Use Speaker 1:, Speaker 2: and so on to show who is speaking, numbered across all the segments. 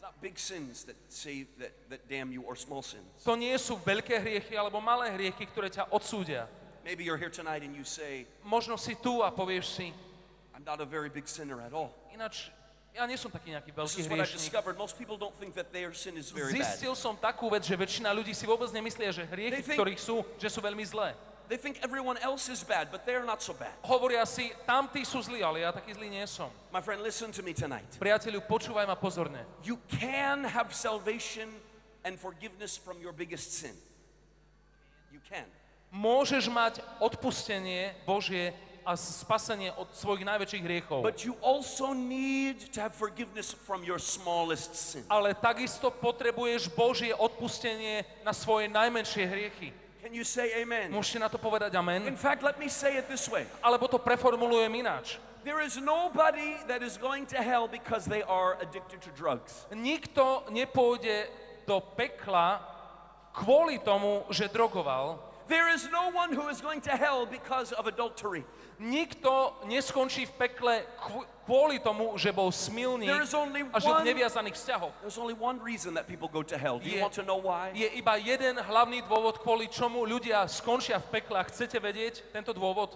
Speaker 1: not big sins that say that damn you or small sins.
Speaker 2: To nie sú veľké hriechy alebo malé hriechy, ktoré ťa odsúdia.
Speaker 1: Maybe you're here tonight and you say,
Speaker 2: Možno si tu a povieš si,
Speaker 1: I'm not a very big sinner at all.
Speaker 2: ináč ja nie som taký nejaký
Speaker 1: This
Speaker 2: veľký
Speaker 1: is what I
Speaker 2: hriešnik.
Speaker 1: discovered. Most people don't think that their sin is very bad.
Speaker 2: Zistil som takú vec, že väčšina ľudí si vôbec nemyslia, že hriechy, ktorých sú, že sú veľmi zlé.
Speaker 1: They think everyone else is bad, but they're not so bad.
Speaker 2: Hovoria si, tamtí sú zlí, ale ja taký zlý nie som.
Speaker 1: My friend, listen to me tonight.
Speaker 2: Priateľu, počúvaj ma pozorne.
Speaker 1: You can have salvation and forgiveness from your biggest sin. You can.
Speaker 2: Môžeš mať odpustenie Božie a spasenie od svojich najväčších hriechov.
Speaker 1: But you also need to have forgiveness from your smallest sin.
Speaker 2: Ale takisto potrebuješ Božie odpustenie na svoje najmenšie hriechy.
Speaker 1: Can you say amen?
Speaker 2: Môžete na to povedať amen?
Speaker 1: In fact, let me say it this way.
Speaker 2: Alebo to preformulujem ináč.
Speaker 1: There is nobody that is going to hell because they are addicted to drugs.
Speaker 2: Nikto nepôjde do pekla kvôli tomu, že drogoval.
Speaker 1: There is no one who is going to hell because of adultery.
Speaker 2: Nikto neskončí v pekle kvôli tomu, že bol smilný
Speaker 1: There is only
Speaker 2: a žil v
Speaker 1: one-
Speaker 2: neviazaných vzťahoch.
Speaker 1: There's only one reason that people go to hell. Do you want to know why?
Speaker 2: Je iba jeden hlavný dôvod, kvôli čomu ľudia skončia v pekle. A chcete vedieť tento dôvod?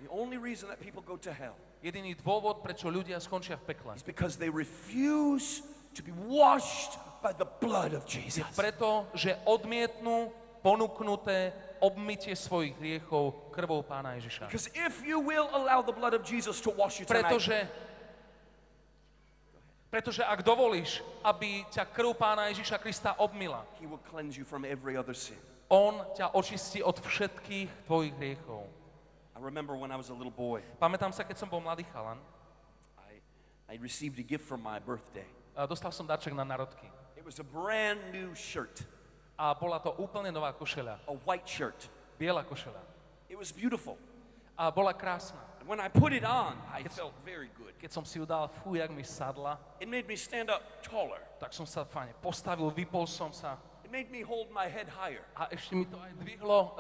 Speaker 1: The only reason that people go to hell
Speaker 2: Jediný dôvod, prečo ľudia skončia v pekle,
Speaker 1: is because they refuse to be washed by the blood of
Speaker 2: je
Speaker 1: Jesus.
Speaker 2: preto, že odmietnú ponúknuté obmytie svojich hriechov krvou Pána Ježiša.
Speaker 1: Because if you will allow the blood of Jesus to wash you tonight,
Speaker 2: Pretože ak dovolíš, aby ťa krv Pána Ježiša Krista obmyla,
Speaker 1: He will cleanse you from every other sin.
Speaker 2: On ťa očistí od všetkých tvojich hriechov.
Speaker 1: I remember when I was a little boy,
Speaker 2: Pamätám sa, keď som bol mladý chalan,
Speaker 1: I received a gift for my birthday.
Speaker 2: a dostal som darček na narodky.
Speaker 1: It was a brand new shirt,
Speaker 2: A bola to úplne nová košeľa.
Speaker 1: a white shirt.
Speaker 2: Biela košeľa.
Speaker 1: It was beautiful.
Speaker 2: A bola krásna.
Speaker 1: And when I put it on, I felt very good.
Speaker 2: Keď som si ju dal, jak mi sadla,
Speaker 1: It made me stand up taller.
Speaker 2: tak som sa fajne postavil, vypol som sa
Speaker 1: It made me hold my head higher.
Speaker 2: a ešte mi to aj dvihlo,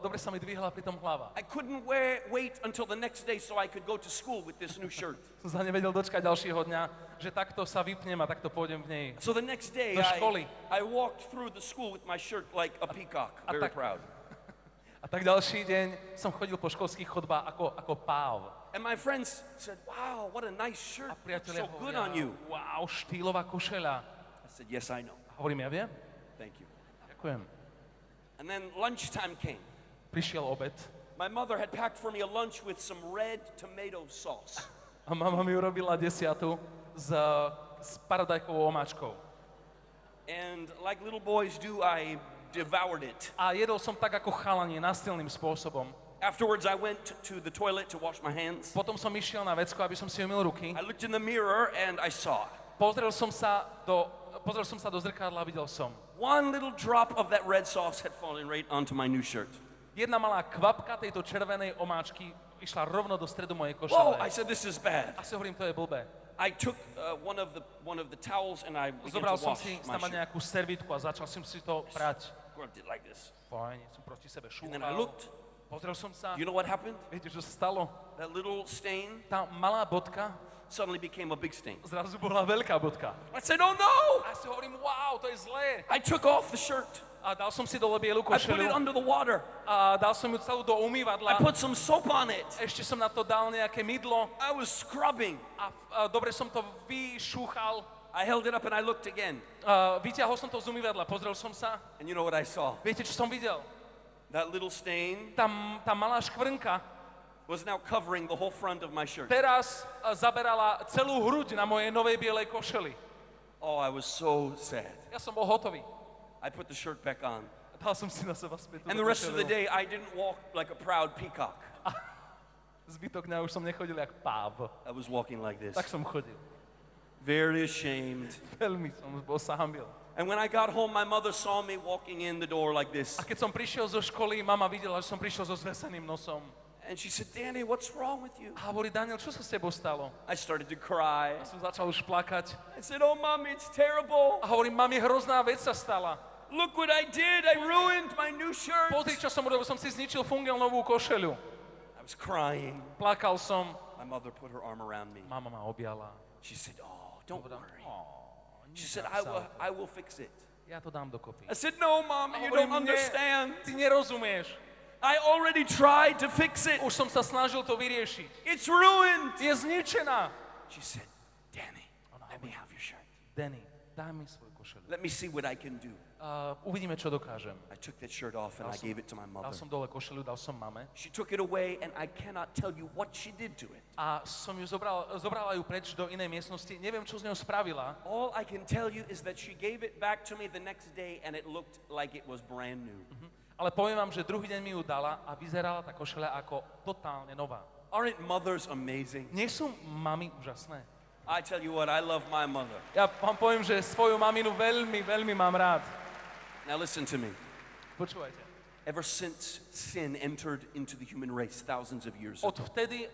Speaker 2: dobre sa mi dvihla pri tom hlava.
Speaker 1: I couldn't wait until the next day so I could go to school with this new shirt.
Speaker 2: Som sa nevedel dočkať ďalšieho dňa, že takto sa vypnem a takto pôjdem v nej.
Speaker 1: So the next day,
Speaker 2: Do školy.
Speaker 1: I walked through the school with my shirt like a peacock,
Speaker 2: A
Speaker 1: very
Speaker 2: tak-
Speaker 1: proud.
Speaker 2: A tak ďalší deň som chodil po školských chodbách ako páv.
Speaker 1: And my friends said, wow, what a nice shirt.
Speaker 2: A
Speaker 1: Looks
Speaker 2: priatelia
Speaker 1: so good
Speaker 2: hovoria,
Speaker 1: on you.
Speaker 2: wow, štýlová košeľa.
Speaker 1: I said, yes, I know.
Speaker 2: A hovorím, ja viem?
Speaker 1: Thank you.
Speaker 2: Ďakujem.
Speaker 1: And then lunchtime came.
Speaker 2: Prišiel obed
Speaker 1: My mother had packed for me a lunch with some red tomato sauce.
Speaker 2: a mama mi urobila desiatu s paradajkovou omáčkou.
Speaker 1: And like little boys do, I devoured it.
Speaker 2: A jedol som tak ako chalani, násilným spôsobom.
Speaker 1: Afterwards, I went to the toilet to wash my hands.
Speaker 2: Potom som išiel na vecko, aby som si umyl ruky.
Speaker 1: I looked in the mirror and I saw
Speaker 2: Pozrel som sa do zrkadla a videl som.
Speaker 1: one little drop of that red sauce had fallen right onto my new shirt.
Speaker 2: Jedna malá kvapka tejto červenej omáčky išla rovno do stredu mojej
Speaker 1: Whoa, I
Speaker 2: košele.
Speaker 1: said, this is bad.
Speaker 2: A si hovorím, to je blbé.
Speaker 1: I took one of the towels and I began
Speaker 2: Zobral
Speaker 1: to
Speaker 2: som
Speaker 1: wash
Speaker 2: si
Speaker 1: my
Speaker 2: tam
Speaker 1: shirt.
Speaker 2: nejakú servítku a začal som si to prať.
Speaker 1: Grabbed it like this.
Speaker 2: Fajne, som proti sebe
Speaker 1: And then I
Speaker 2: šúchal.
Speaker 1: looked.
Speaker 2: Pozrel som sa.
Speaker 1: You know what happened?
Speaker 2: Viete, čo sa stalo?
Speaker 1: That little stain
Speaker 2: Tá malá bodka
Speaker 1: suddenly became a big stain.
Speaker 2: zrazu bola veľká bodka.
Speaker 1: I said, oh no!
Speaker 2: A ja si hovorím, wow, to je zlé.
Speaker 1: I took off the shirt.
Speaker 2: A dal som si dole bielu
Speaker 1: I put it
Speaker 2: košelu
Speaker 1: under the water.
Speaker 2: a dal som ju celú do
Speaker 1: I
Speaker 2: umývadla.
Speaker 1: put some soap on it.
Speaker 2: Ešte som na to dal nejaké mydlo
Speaker 1: I was scrubbing.
Speaker 2: a dobre som to vyšúchal.
Speaker 1: I held it up and I looked again.
Speaker 2: Vyťahol som to z umývadla, pozrel som sa.
Speaker 1: And you know what I saw?
Speaker 2: Viete, čo som videl?
Speaker 1: That little stain
Speaker 2: Tá malá škvrnka
Speaker 1: was now covering the whole front of my shirt.
Speaker 2: teraz zaberala celú hruď na mojej novej bielej košeli.
Speaker 1: Oh, I was so sad.
Speaker 2: Ja som bol hotový.
Speaker 1: I put the shirt back on.
Speaker 2: Dal som si na seba späť
Speaker 1: And
Speaker 2: túto
Speaker 1: the rest of the
Speaker 2: košelu.
Speaker 1: day, I didn't walk like a proud peacock.
Speaker 2: Zbytok dňa už som nechodil jak páv.
Speaker 1: I was walking like this.
Speaker 2: Tak som chodil.
Speaker 1: Very ashamed.
Speaker 2: Veľmi som bol sa hanbil.
Speaker 1: And when I got home, my mother saw me walking in the door like this.
Speaker 2: A keď som prišiel zo školy, mama videla, že som prišiel so zveseným nosom.
Speaker 1: And she said, Danny, what's wrong with you?
Speaker 2: A hovorí, Daniel, čo sa s tebou stalo?
Speaker 1: I started to cry.
Speaker 2: A som začal už plakať.
Speaker 1: I said, oh, Mommy, it's terrible.
Speaker 2: A hovorím, mami, hrozná vec sa stala.
Speaker 1: Look what I did. I ruined my new shirt.
Speaker 2: Pozri, čo som urobil, som si zničil fungelnovú košeľu.
Speaker 1: I was crying.
Speaker 2: Plakal som.
Speaker 1: My mother put her arm around me.
Speaker 2: Mama ma objala.
Speaker 1: She said, oh, don't worry. She said, I will fix it.
Speaker 2: Ja to dám dokopy.
Speaker 1: I said, no, Mom, you
Speaker 2: Hovorím,
Speaker 1: don't understand.
Speaker 2: Ty nerozumieš.
Speaker 1: I already tried to fix it.
Speaker 2: Už som sa snažil to vyriešiť.
Speaker 1: It's ruined.
Speaker 2: Je zničená.
Speaker 1: She said, Danny, let me have your shirt.
Speaker 2: Danny, daj mi svoju košelu.
Speaker 1: Let me see what I can do.
Speaker 2: Uvidíme, čo dokážem.
Speaker 1: I took that shirt off and I gave it to my
Speaker 2: Dal
Speaker 1: mother.
Speaker 2: som dole košelu, dal som mame.
Speaker 1: She took it away and I cannot tell you what she did to it.
Speaker 2: A som ju zobrala ju preč do inej miestnosti. Neviem, čo z ňou spravila.
Speaker 1: All I can tell you is that she gave it back to me the next day and it looked like it was brand new.
Speaker 2: Ale poviem vám, že druhý deň mi ju dala a vyzerala tá košeľa ako totálne nová.
Speaker 1: Aren't mothers amazing?
Speaker 2: Nie sú mami úžasné?
Speaker 1: I tell you what, I love my mother.
Speaker 2: Ja vám poviem, že svoju maminu veľmi, veľmi mám rád.
Speaker 1: Now listen to me.
Speaker 2: Počúvajte.
Speaker 1: Ever since sin entered into the human race thousands of years ago,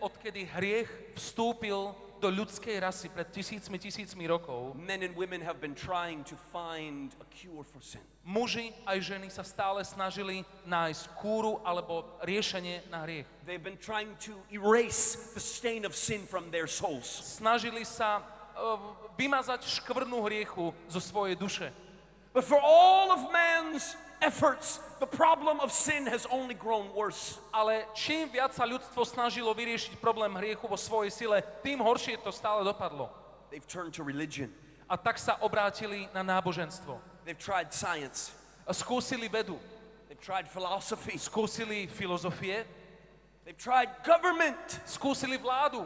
Speaker 2: Odkedy hriech vstúpil do ľudskej rasy pred tisícmi rokov,
Speaker 1: men and women have been trying to find a cure for sin.
Speaker 2: muži aj ženy sa stále snažili nájsť kúru alebo riešenie na hriech.
Speaker 1: They've been trying to erase the stain of sin from their souls.
Speaker 2: Snažili sa vymazať škvrnu hriechu zo svojej duše.
Speaker 1: But for all of man's efforts, the problem of sin has only grown worse.
Speaker 2: Ale čím viac sa ľudstvo snažilo vyriešiť problém hriechu vo svojej sile, tým horšie to stále dopadlo.
Speaker 1: They've turned to religion.
Speaker 2: A tak sa obrátili na náboženstvo.
Speaker 1: They've tried science.
Speaker 2: Skúsili vedu,
Speaker 1: They've tried philosophy.
Speaker 2: skúsili filozofie,
Speaker 1: They've tried government.
Speaker 2: skúsili vládu,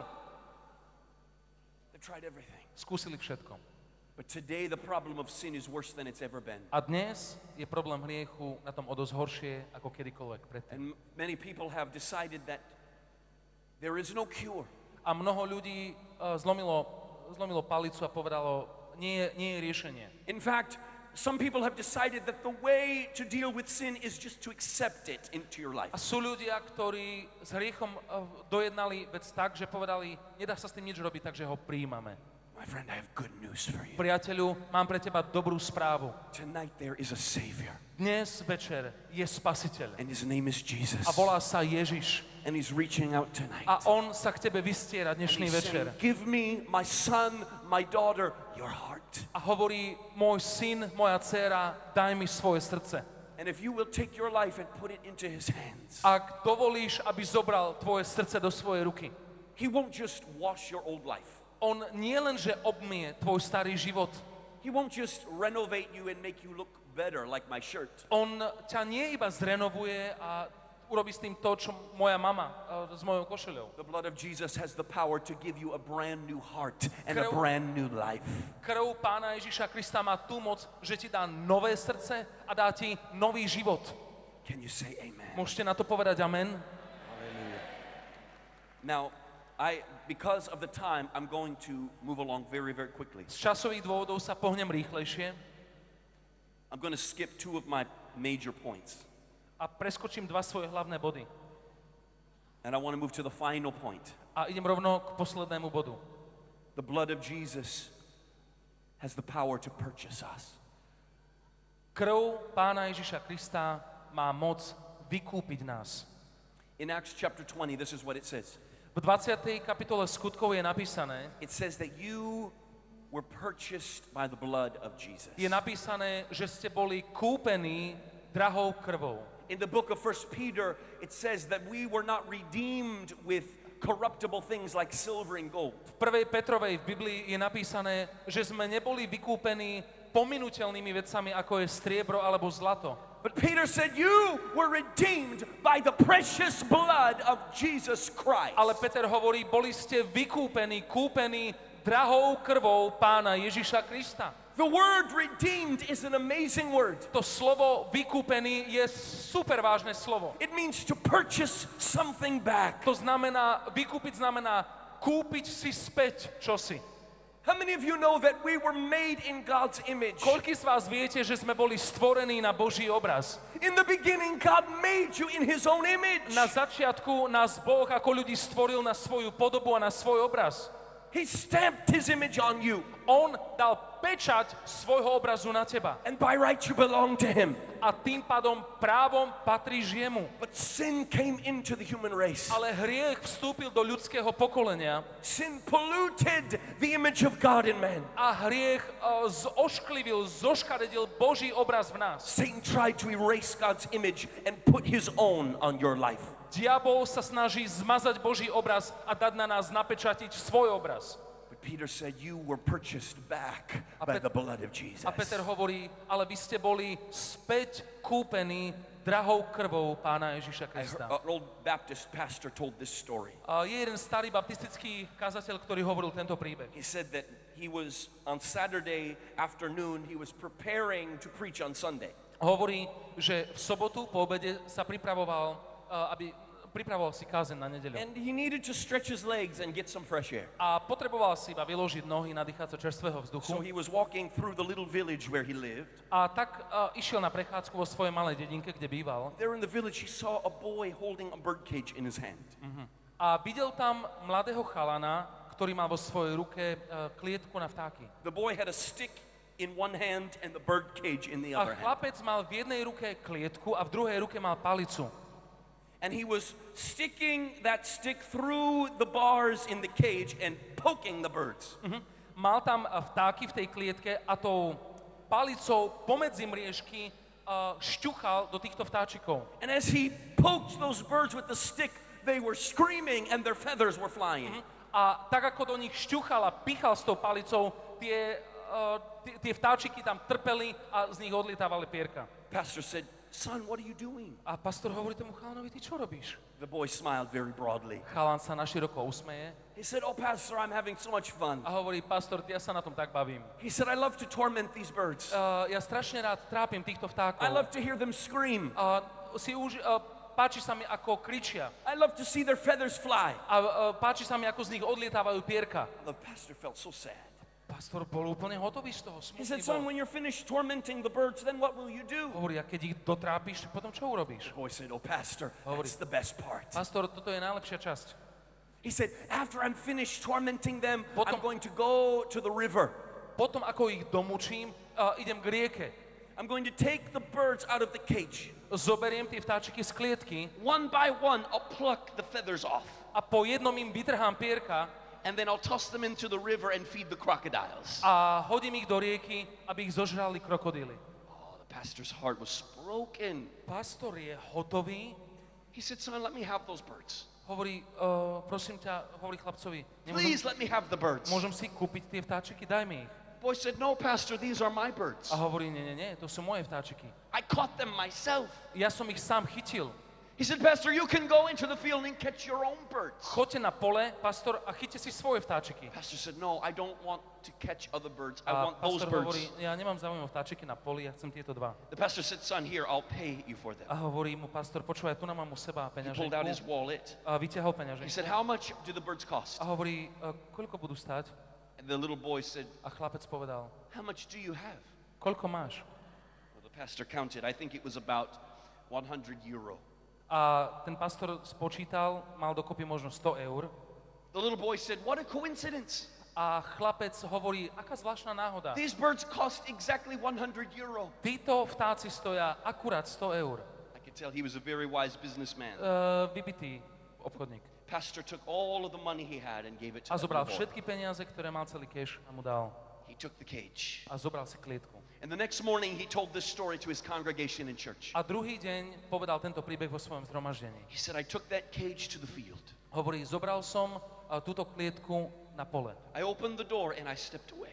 Speaker 1: They've tried everything.
Speaker 2: skúsili všetko.
Speaker 1: But today the problem of sin is worse than it's ever been.
Speaker 2: A dnes je problém hriechu na tom o dosť horšie ako kedykoľvek predtým.
Speaker 1: And many people have decided that there is no cure.
Speaker 2: A mnoho ľudí zlomilo palicu a povedalo, nie je riešenie.
Speaker 1: In fact, some people have decided that the way to deal with sin is just to accept it into your life.
Speaker 2: A sú ľudia, ktorí s hriechom dojednali vec tak, že povedali, nedá sa s tým nič robiť, takže ho prijímame.
Speaker 1: My friend, I have good news for you.
Speaker 2: Priateľu, mám pre teba dobrú správu.
Speaker 1: Tonight there is a Savior,
Speaker 2: Dnes večer je Spasiteľ
Speaker 1: and His name is Jesus.
Speaker 2: a volá sa Ježiš.
Speaker 1: And He's reaching out tonight.
Speaker 2: A on sa k tebe vystiera
Speaker 1: And
Speaker 2: dnešný
Speaker 1: He's
Speaker 2: večer.
Speaker 1: saying, give me, my son, my daughter, your heart.
Speaker 2: A hovorí, môj syn, moja dcéra, daj mi svoje srdce.
Speaker 1: And if you will take your life and put it into His hands,
Speaker 2: Ak dovolíš, aby zobral tvoje srdce do svojej ruky,
Speaker 1: He won't just wash your old life.
Speaker 2: on nie len, že obmie tvoj starý život,
Speaker 1: He won't just renovate you and make you look better like my shirt.
Speaker 2: on ťa nie iba zrenovuje a urobí s tým to, čo moja mama s mojou košeľou.
Speaker 1: The blood of Jesus has the power to give you a brand new heart and a
Speaker 2: Krv-
Speaker 1: brand new life.
Speaker 2: Krv Pána Ježiša Krista má tú moc, že ti dá nové srdce a dá ti nový život.
Speaker 1: Can you say amen?
Speaker 2: Môžete na to povedať amen?
Speaker 1: Hallelujah. Now, because of the time, I'm going to move along very, very quickly.
Speaker 2: Z časových dôvodov sa pohnem rýchlejšie
Speaker 1: I'm going to skip two of my major points.
Speaker 2: a preskočím dva svoje hlavné body.
Speaker 1: And I want to move to the final point.
Speaker 2: A idem rovno k poslednému bodu.
Speaker 1: The blood of Jesus has the power to purchase us.
Speaker 2: Krv Pána Ježiša Krista má moc vykúpiť nás.
Speaker 1: In Acts chapter 20, this is what it says.
Speaker 2: V 20. kapitole skutkov je napísané,
Speaker 1: It says that you were purchased by the blood of Jesus.
Speaker 2: je napísané, že ste boli kúpení drahou krvou.
Speaker 1: In the book of 1 Peter, it says that we were not redeemed with corruptible things like silver and gold.
Speaker 2: V 1. Petrovej v Biblii je napísané, že sme neboli vykúpení pominuteľnými vecami, ako je striebro alebo zlato.
Speaker 1: But Peter said, you were redeemed by the precious blood of Jesus Christ.
Speaker 2: Ale Peter hovorí, boli ste vykúpení, kúpení drahou krvou Pána Ježiša Krista.
Speaker 1: The word redeemed is an amazing word.
Speaker 2: To slovo vykúpený je super vážne slovo.
Speaker 1: It means to purchase something back.
Speaker 2: To znamená, vykúpiť znamená kúpiť si späť čosi.
Speaker 1: How many of you know that we were made in God's image?
Speaker 2: Koľký z vás viete, že sme boli stvorení na Boží obraz?
Speaker 1: In the beginning, God made you in His own image.
Speaker 2: Na začiatku nás Boh ako ľudí stvoril na svoju podobu a na svoj obraz.
Speaker 1: He stamped His image on you.
Speaker 2: On dal pečať svojho obrazu na teba.
Speaker 1: And by right you belong to him.
Speaker 2: A tým pádom právom patríš jemu.
Speaker 1: But sin came into the human race.
Speaker 2: Ale hriech vstúpil do ľudského pokolenia
Speaker 1: Sin polluted the image of God in man.
Speaker 2: a hriech zošklivil, zoškaredil Boží obraz v nás.
Speaker 1: Satan tried to erase God's image and put his own on your life.
Speaker 2: Diabol sa snaží zmazať Boží obraz a dať na nás napečatiť svoj obraz.
Speaker 1: But Peter said, you were purchased back by the blood of Jesus.
Speaker 2: A Peter hovorí, ale vy ste boli späť kúpení drahou krvou Pána Ježiša Krista.
Speaker 1: An old Baptist pastor told this story.
Speaker 2: Je jeden starý baptistický kazateľ, ktorý hovoril tento príbeh.
Speaker 1: He said that he was on Saturday afternoon, he was preparing to preach on Sunday.
Speaker 2: Hovorí, že v sobotu po obede sa pripravoval si kázeň na nedeľu.
Speaker 1: And he needed to stretch his legs and get some fresh air.
Speaker 2: A potreboval si iba vyložiť nohy, nadýchať sa čerstvého
Speaker 1: So
Speaker 2: vzduchu.
Speaker 1: he was walking through the little village where he lived.
Speaker 2: A tak išiel na prechádzku vo svojej malej dedinke, kde býval.
Speaker 1: There in the village he saw a boy holding a bird cage in his hand.
Speaker 2: A videl tam mladého chalana, ktorý mal vo svojej ruke klietku na vtáky.
Speaker 1: The boy had a stick in one hand and the bird cage in the
Speaker 2: A
Speaker 1: other hand.
Speaker 2: chlapec mal v jednej ruke klietku a v druhej ruke mal palicu.
Speaker 1: And he was sticking that stick through the bars in the cage and poking the birds.
Speaker 2: Mal tam vtáky v tej klietke a tou palicou pomedzi mriežky šťuchal do týchto vtáčikov.
Speaker 1: And as he poked those birds with the stick, they were screaming and their feathers were flying.
Speaker 2: A tak ako do nich šťuchal a pichal s tou palicou, tie vtáčiky tam trpeli a z nich odlietávali pierka.
Speaker 1: Pastor said, son, what are you doing?
Speaker 2: A pastor hovorí tomu chalanovi, ty čo robíš?
Speaker 1: The boy smiled very broadly.
Speaker 2: Chalan sa naširoko usmeje
Speaker 1: He said, oh, pastor, I'm having so much fun.
Speaker 2: a hovorí, pastor, ja sa na tom tak bavím.
Speaker 1: He said, I love to torment these birds.
Speaker 2: Ja strašne rád trápim týchto vtákov.
Speaker 1: I love to hear them scream.
Speaker 2: Páči sa mi, ako kričia.
Speaker 1: I love to see their feathers fly.
Speaker 2: A páči sa mi, ako z nich odlietávajú pierka.
Speaker 1: The pastor felt so sad.
Speaker 2: Pastor bol úplne hotový z toho,
Speaker 1: He
Speaker 2: smutný
Speaker 1: said, son,
Speaker 2: bol.
Speaker 1: when you're finished tormenting the birds, then what will you do?
Speaker 2: Hovorí, a keď ich dotrápiš, potom čo urobíš?
Speaker 1: The boy said, oh, pastor,
Speaker 2: Hovorí.
Speaker 1: that's the best part.
Speaker 2: Pastor, toto je najlepšia časť.
Speaker 1: He said, after I'm finished tormenting them,
Speaker 2: Potom-
Speaker 1: I'm going to go to the river.
Speaker 2: Potom, ako ich domučím, idem k rieke.
Speaker 1: I'm going to take the birds out of the cage.
Speaker 2: Zoberiem tie vtáčiky z klietky
Speaker 1: One by one, I'll pluck the feathers off.
Speaker 2: a po jednom im vytrhám pierka
Speaker 1: And then I'll toss them into the river and feed the crocodiles.
Speaker 2: a hodím ich do rieky, aby ich zožrali krokodíly.
Speaker 1: Oh, the pastor's heart was broken.
Speaker 2: Pastor je hotový,
Speaker 1: He said, son, let me have those birds.
Speaker 2: hovorí, prosím ťa, hovorí chlapcovi,
Speaker 1: Please let me have the birds.
Speaker 2: môžem si kúpiť tie vtáčiky, daj mi ich.
Speaker 1: Boy said, no, pastor, these are my birds.
Speaker 2: A hovorí, nie, to sú moje vtáčiky.
Speaker 1: I caught them myself.
Speaker 2: Ja som ich sám chytil.
Speaker 1: He said, pastor, you can go into the field and catch your own birds.
Speaker 2: Choďte na pole, pastor, a chyťte si svoje vtáčiky.
Speaker 1: Pastor said, no, I don't want to catch other birds. I
Speaker 2: A
Speaker 1: want those
Speaker 2: pastor
Speaker 1: birds.
Speaker 2: hovorí, ja nemám záujem o vtáčiky na poli, ja chcem tieto dva.
Speaker 1: The pastor said, son, here, I'll pay you for them.
Speaker 2: A hovorí mu pastor, počúvaj, tu nám mám u seba
Speaker 1: He pulled out his
Speaker 2: peňaženku.
Speaker 1: wallet.
Speaker 2: A vyťahol
Speaker 1: He
Speaker 2: peňaženku.
Speaker 1: said, how much do the birds cost?
Speaker 2: A hovorí, koľko budú stáť?
Speaker 1: And the little boy said,
Speaker 2: A chlapec povedal,
Speaker 1: how much do you have?
Speaker 2: koľko máš?
Speaker 1: Well, the pastor counted. I think it was about 100 euro.
Speaker 2: A ten pastor spočítal, mal dokopy možno 100 eur.
Speaker 1: The little boy said, what a coincidence.
Speaker 2: A chlapec hovorí, aká zvláštna náhoda.
Speaker 1: These birds cost exactly 100 euro.
Speaker 2: Títo vtáci stoja akurát 100 eur.
Speaker 1: I could tell he was a very wise businessman.
Speaker 2: Vybitý obchodník.
Speaker 1: Pastor took all of the money he had and gave it to
Speaker 2: A
Speaker 1: the
Speaker 2: zobral
Speaker 1: little boy.
Speaker 2: všetky peniaze, ktoré mal celý cash a mu dal.
Speaker 1: He took the cage.
Speaker 2: A zobral si klietku.
Speaker 1: And the next morning he told this story to his congregation in church.
Speaker 2: A druhý deň povedal tento príbeh vo svojom zhromaždení.
Speaker 1: He said, I took that cage to the field.
Speaker 2: Hovorí, zobral som túto klietku na pole.
Speaker 1: I opened the door and I stepped away.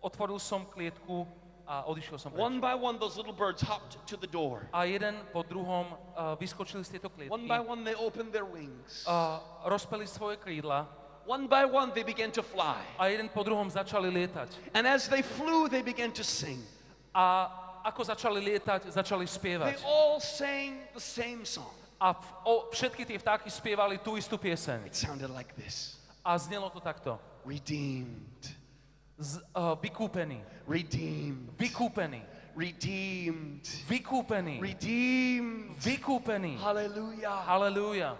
Speaker 2: Otvoril som klietku a odišiel som preč.
Speaker 1: One by one, those little birds hopped to the door.
Speaker 2: A jeden po druhom vyskočili z tejto
Speaker 1: One
Speaker 2: klietky.
Speaker 1: by one, they opened their wings.
Speaker 2: Rozpeli svoje krídla
Speaker 1: One by one, they began to fly.
Speaker 2: a jeden po druhom začali lietať.
Speaker 1: And as they flew, they began to sing.
Speaker 2: A ako začali lietať, začali
Speaker 1: They
Speaker 2: spievať.
Speaker 1: all sang the same song.
Speaker 2: A všetky tie vtáky spievali tú istú pieseň.
Speaker 1: It sounded like this.
Speaker 2: A znelo to takto.
Speaker 1: Redeemed,
Speaker 2: Vykúpený,
Speaker 1: redeemed,
Speaker 2: vykúpený,
Speaker 1: redeemed,
Speaker 2: vykúpený,
Speaker 1: redeemed.
Speaker 2: vykúpený.
Speaker 1: Hallelujah.
Speaker 2: Halelúja.